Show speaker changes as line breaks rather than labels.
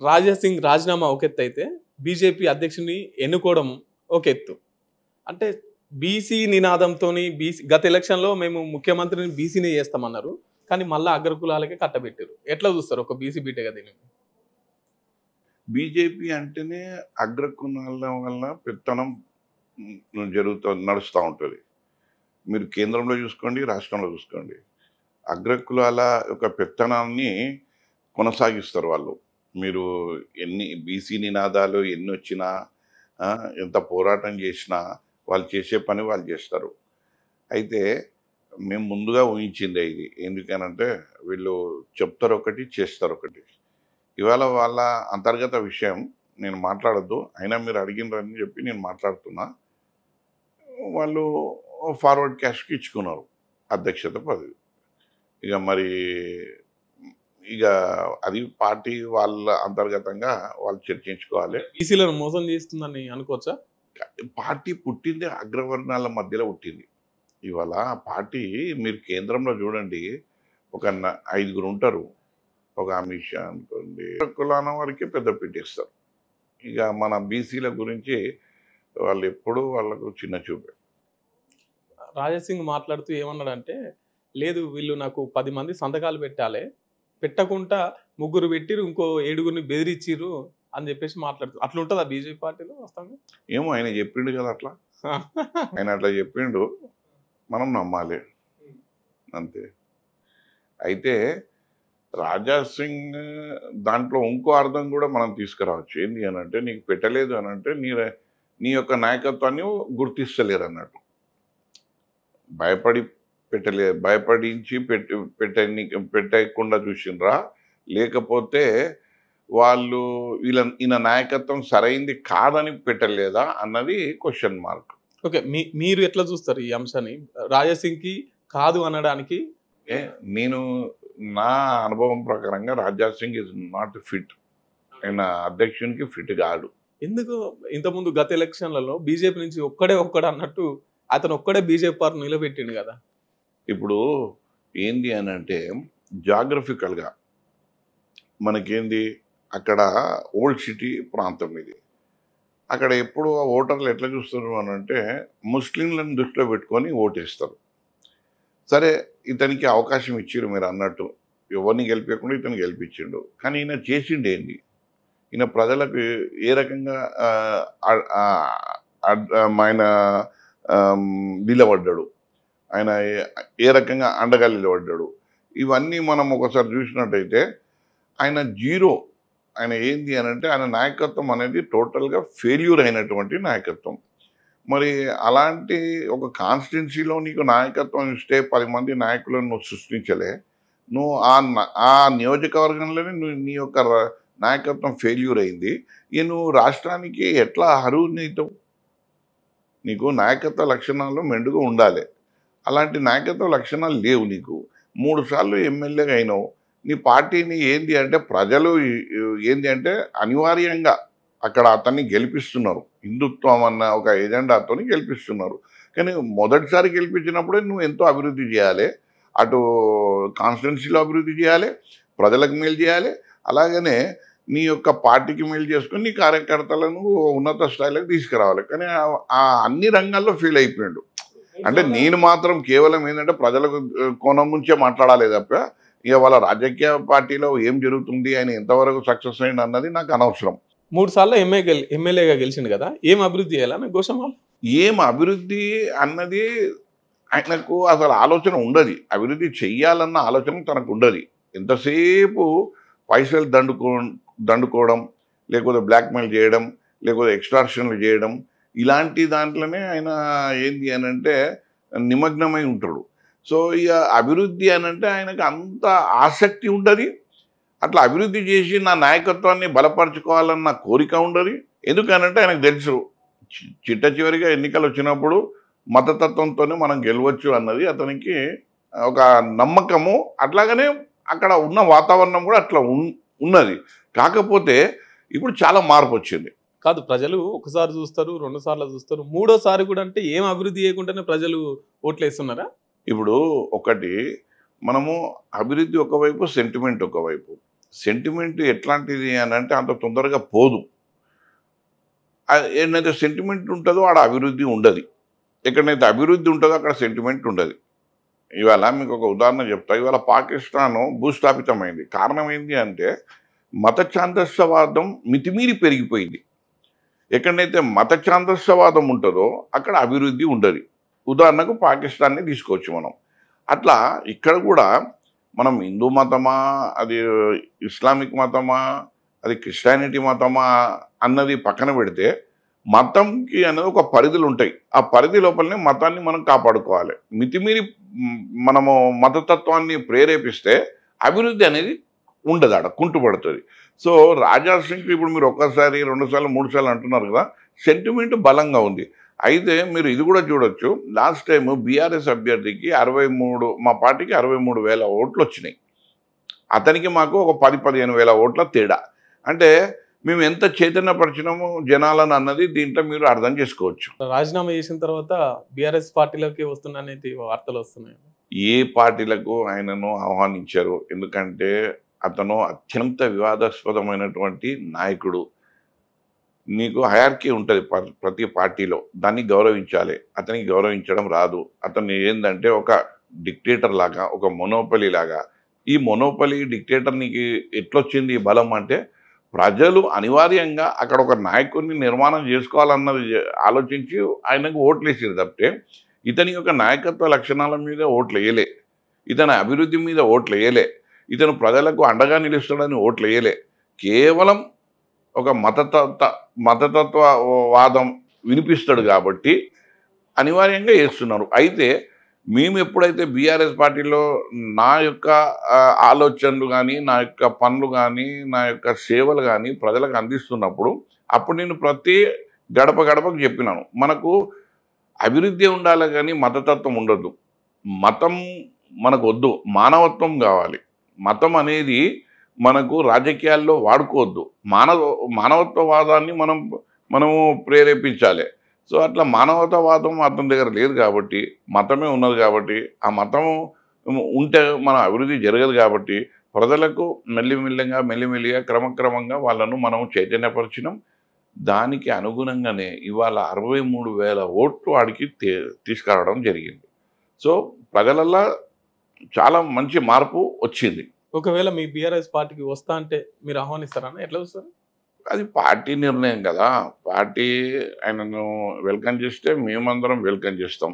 రాజా సింగ్ రాజీనామా ఒక ఎత్తు అయితే బీజేపీ అధ్యక్షుని ఎన్నుకోవడం ఒక ఎత్తు. అంటే బీసీ నినాదంతోని గత ఎలక్షన్‌లో మేము ముఖ్యమంత్రిని బీసీనే చేస్తామన్నారు. కానీ మళ్ళా అగ్రకులాలకే కట్టబెట్టారు. ఎట్లా చూస్తారు ఒక బీసీ బిడ్డగా దీన్ని?
బీజేపీ అంటేనే అగ్రకులాల వల్ల పెత్తనం నడుస్తూ ఉంటుంది. మీరు కేంద్రంలో చూసుకోండి, రాష్ట్రంలో చూసుకోండి. అగ్రకులాల యొక్క పెత్తనాన్ని కొనసాగిస్తారు వాళ్ళు. మీరు ఎన్ని బీసీ నినాదాలు ఎన్ని వచ్చినా, ఎంత పోరాటం చేసినా వాళ్ళు చేసే పని వాళ్ళు చేస్తారు. అయితే మేము ముందుగా ఊహించిందే ఇది. ఎందుకనంటే వీళ్ళు చెప్తారు ఒకటి, చేస్తారు ఒకటి. ఇవాళ వాళ్ళ అంతర్గత విషయం నేను మాట్లాడొద్దు. అయినా మీరు అడిగినరని చెప్పి నేను మాట్లాడుతున్నా. వాళ్ళు ఫార్వర్డ్ క్యాస్ట్‌కి ఇచ్చుకున్నారు అధ్యక్షత పదవి. ఇక మరి ఇక అది పార్టీ వాళ్ళ అంతర్గతంగా వాళ్ళు చర్చించుకోవాలి.
బీసీలను మోసం చేస్తుందని అనుకోవచ్చా?
పార్టీ పుట్టింది అగ్రవర్ణాల మధ్యలో పుట్టింది. ఇవాళ పార్టీ మీరు కేంద్రంలో చూడండి, ఒక 5గురు ఉంటారు. ఒక అమిత్ షా అనుకోండి, కులాల వరకే పెద్ద పెట్టేస్తారు. ఇక మన బీసీల గురించి వాళ్ళు ఎప్పుడూ వాళ్ళకు చిన్న చూపే.
రాజా సింగ్ మాట్లాడుతూ ఏమన్నాడంటే, లేదు వీళ్ళు నాకు 10 మంది సంతకాలు పెట్టాలి. పెట్టకుండా ముగ్గురు పెట్టిర్రు, ఇంకో 7గురిని బెదిరించిర్రు అని చెప్పేసి మాట్లాడుతారు. అట్లుంటదా బీజేపీ పార్టీలో వాస్తవంగా?
ఏమో ఆయన చెప్పిండు కదా అట్లా. ఆయన అట్లా చెప్పిండు, మనం నమ్మాలి అంతే. అయితే రాజా సింగ్ దాంట్లో ఇంకో అర్థం కూడా మనం తీసుకురావచ్చు. ఏంటి అని అంటే, నీకు పెట్టలేదు అని అంటే నీ యొక్క నాయకత్వాన్ని గుర్తిస్తలేరు అన్నట్టు. భయపడించి పెట్టకుండా చూసిండ్రా, లేకపోతే వాళ్ళు ఈయన నాయకత్వం సరైంది కాదని పెట్టలేదా అన్నది క్వశ్చన్ మార్క్.
ఓకే, మీరు ఎట్లా చూస్తారు ఈ అంశాన్ని? రాజా సింగ్కి కాదు అనడానికి
నేను నా అనుభవం ప్రకారంగా Raja Singh is not fit. ఆయన అధ్యక్షునికి ఫిట్ కాదు.
ఎందుకు ఇంతకుముందు గత ఎలక్షన్లలో బీజేపీ నుంచి ఒక్కడే అన్నట్టు అతను ఒక్కడే బీజేపీ పార్టీ నిలబెట్టిండు కదా.
ఇప్పుడు ఏంది అని అంటే, జాగ్రఫికల్గా మనకేంది, అక్కడ ఓల్డ్ సిటీ ప్రాంతం ఇది. అక్కడ ఎప్పుడు ఓటర్లు ఎట్లా చూస్తారు అని అంటే, ముస్లింలను దృష్టిలో పెట్టుకొని ఓటేస్తారు. సరే, ఇతనికి అవకాశం ఇచ్చిరు మీరు అన్నట్టు, ఎవరిని గెలిపించకుండా ఇతను గెలిపించిండు. కానీ ఈయన చేసిండు ఏంటి? ఈయన ప్రజలకు ఏ రకంగా ఆయన నిలబడ్డాడు, ఆయన ఏ రకంగా అండగా నిలబడ్డాడు, ఇవన్నీ మనం ఒకసారి చూసినట్టయితే ఆయన జీరో. ఆయన ఏంది అని అంటే, ఆయన నాయకత్వం అనేది టోటల్గా ఫెయిల్యూర్ అయినటువంటి నాయకత్వం. మరి అలాంటి ఒక కాన్స్టిట్యున్సీలో నీకు నాయకత్వం ఇస్తే 10 మంది నాయకులను నువ్వు సృష్టించలే, నువ్వు ఆ నియోజకవర్గంలోనే నీ యొక్క నాయకత్వం ఫెయిల్యూర్ అయింది. ఇక నువ్వు రాష్ట్రానికి ఎట్లా అర్హునితావు? నీకు నాయకత్వ లక్షణాలు మెండుగా ఉండాలి. అలాంటి నాయకత్వ లక్షణాలు లేవు నీకు. 3 సార్లు ఎమ్మెల్యేగా అయినావు. నీ పార్టీని ఏంది అంటే, ప్రజలు ఏంది అంటే అనివార్యంగా అక్కడ అతన్ని గెలిపిస్తున్నారు. హిందుత్వం అన్న ఒక ఎజెండాతో గెలిపిస్తున్నారు. కానీ మొదటిసారి గెలిపించినప్పుడే నువ్వు ఎంతో అభివృద్ధి చేయాలి. అటు కాన్స్టిట్యున్సీలో అభివృద్ధి చేయాలి, ప్రజలకు మేలు చేయాలి, అలాగనే నీ యొక్క పార్టీకి మేలు చేసుకొని నీ కార్యకర్తలను ఉన్నత స్థాయిలోకి తీసుకురావాలి. కానీ ఆ అన్ని రంగాల్లో ఫెయిల్ అయిపోయాడు. అంటే నేను మాత్రం కేవలం ఏంటంటే ప్రజలకు కోణం నుంచే మాట్లాడాలి తప్ప, ఇక వాళ్ళ రాజకీయ పార్టీలో ఏం జరుగుతుంది, ఆయన ఎంతవరకు సక్సెస్ అయింది అన్నది నాకు అనవసరం.
3 సార్లు ఎమ్మెల్యేగా గెలిచిండు కదా, ఏం అభివృద్ధి చేయాలని గోషమాల్?
ఏం అభివృద్ధి అన్నది ఆయనకు అసలు ఆలోచన ఉండదు. అభివృద్ధి చెయ్యాలన్న ఆలోచన తనకు ఉండదు. ఎంతసేపు పైసలు దండుకోవడం, లేకపోతే బ్లాక్మెయిల్ చేయడం, లేకపోతే ఎక్స్టార్షన్లు చేయడం, ఇలాంటి దాంట్లోనే ఆయన ఏంది అని అంటే నిమగ్నమై ఉంటాడు. సో ఇక అభివృద్ధి అని అంటే ఆయనకు అంత ఆసక్తి ఉండదు. అట్లా అభివృద్ధి చేసి నా నాయకత్వాన్ని బలపరచుకోవాలన్న కోరిక ఉండదు. ఎందుకనంటే ఆయనకు తెలుసు, చిట్ట చివరిగా ఎన్నికలు వచ్చినప్పుడు మతతత్వంతోనే మనం గెలవచ్చు అన్నది అతనికి ఒక నమ్మకము. అట్లాగనే అక్కడ ఉన్న వాతావరణం కూడా అట్లా ఉన్నది. కాకపోతే ఇప్పుడు చాలా మార్పు వచ్చింది.
కాదు, ప్రజలు ఒకసారి చూస్తారు, 2 సార్లు చూస్తారు, 3ఓసారి కూడా అంటే ఏం అభివృద్ధి చేయకుండానే ప్రజలు ఓట్లు వేస్తున్నారా?
ఇప్పుడు ఒకటి మనము అభివృద్ధి ఒకవైపు, సెంటిమెంట్ ఒకవైపు. సెంటిమెంట్ ఎట్లాంటిది అని అంటే అంత తొందరగా పోదు. ఏంటంటే సెంటిమెంట్ ఉంటుందో ఆడ అభివృద్ధి ఉండదు. ఎక్కడైతే అభివృద్ధి ఉంటుందో అక్కడ సెంటిమెంట్ ఉండదు. ఇవాళ మీకు ఒక ఉదాహరణ చెప్తా. ఇవాళ పాకిస్తాన్ భూస్థాపితమైంది. కారణం ఏంటి అంటే మత ఛాందస్యవాదం మితిమీరి పెరిగిపోయింది. ఎక్కడైతే మత ఛాందస్యవాదం ఉంటుందో అక్కడ అభివృద్ధి ఉండదు. ఉదాహరణకు పాకిస్తాన్ని తీసుకోవచ్చు మనం. అట్లా ఇక్కడ కూడా మనం హిందూ మతమా, అది ఇస్లామిక్ మతమా, అది క్రిస్టియానిటీ మతమా అన్నది పక్కన పెడితే మతంకి అనేది ఒక పరిధులు ఉంటాయి. ఆ పరిధి లోపలనే మతాన్ని మనం కాపాడుకోవాలి. మితిమీరి మనము మతతత్వాన్ని ప్రేరేపిస్తే అభివృద్ధి అనేది ఉండదు, ఆడ కుంటుపడుతుంది. సో రాజా సింగ్ ఇప్పుడు మీరు ఒక్కసారి 2 సార్లు 3 సార్లు అంటున్నారు కదా, సెంటిమెంట్ బలంగా ఉంది. అయితే మీరు ఇది కూడా చూడొచ్చు. లాస్ట్ టైం బీఆర్ఎస్ అభ్యర్థికి 63 మా పార్టీకి 63,000 ఓట్లు వచ్చినాయి. అతనికి మాకు ఒక 10-15,000 ఓట్ల తేడా. అంటే మేము ఎంత చైతన్యపరిచినాము జనాలను అన్నది దీంట్లో మీరు అర్థం చేసుకోవచ్చు.
రాజీనామా చేసిన తర్వాత బీఆర్ఎస్ పార్టీలోకి వస్తున్ననేది వార్తలు వస్తున్నాయి.
ఏ పార్టీలకు ఆయనను ఆహ్వానించారు? ఎందుకంటే అతను అత్యంత వివాదాస్పదమైనటువంటి నాయకుడు. నీకు హయర్కీ ఉంటుంది ప్రతి పార్టీలో, దాన్ని గౌరవించాలి. అతనికి గౌరవించడం రాదు. అతను ఏంటంటే ఒక డిక్టేటర్ లాగా, ఒక మొనోపలి లాగా. ఈ మొనోపలి డిక్టేటర్ నీకు ఎట్లొచ్చింది ఈ బలం అంటే, ప్రజలు అనివార్యంగా అక్కడ ఒక నాయకుడిని నిర్మాణం చేసుకోవాలన్నది ఆలోచించి ఆయనకు ఓట్లు వేసారు తప్పితే ఇతని యొక్క నాయకత్వ లక్షణాల మీద ఓట్లు వేయలే, ఇతని అభివృద్ధి మీద ఓట్లు వేయలే, ఇతను ప్రజలకు అండగా నిలుస్తాడని ఓట్లు వేయలే. కేవలం ఒక మతతత్వవాదం వినిపిస్తాడు కాబట్టి అనివార్యంగా వేస్తున్నారు. అయితే మేము ఎప్పుడైతే బీఆర్ఎస్ పార్టీలో నా యొక్క ఆలోచనలు కానీ, నా యొక్క పనులు కానీ, నా యొక్క సేవలు కానీ ప్రజలకు అందిస్తున్నప్పుడు అప్పుడు నేను ప్రతి గడప గడపకు చెప్పినాను, మనకు అభివృద్ధి ఉండాలి కానీ మతతత్వం ఉండొద్దు. మతం మనకు వద్దు, మానవత్వం కావాలి. మతం అనేది మనకు రాజకీయాల్లో వాడుకోవద్దు. మానవత్వవాదాన్ని మనము ప్రేరేపించాలి. సో అట్లా మానవతావాదం అతని దగ్గర లేదు కాబట్టి, మతమే ఉన్నది కాబట్టి, ఆ మతము ఉంటే మన అభివృద్ధి జరగదు కాబట్టి ప్రజలకు మెల్లిమెల్లిగా క్రమక్రమంగా వాళ్ళను మనం చైతన్యపరిచినాం. దానికి అనుగుణంగానే ఇవాళ 63,000 ఓట్లు వాడికి తీసుకురావడం జరిగింది. సో ప్రజలల్లో చాలా మంచి మార్పు వచ్చింది.
ఒకవేళ మీ బీఆర్ఎస్ పార్టీకి వస్తా అంటే మీరు ఆహ్వానిస్తారన్నా? ఎట్లా వస్తారు?
అది పార్టీ నిర్ణయం కదా. పార్టీ ఆయనను వెల్కమ్ చేస్తే మేమందరం వెల్కమ్ చేస్తాం.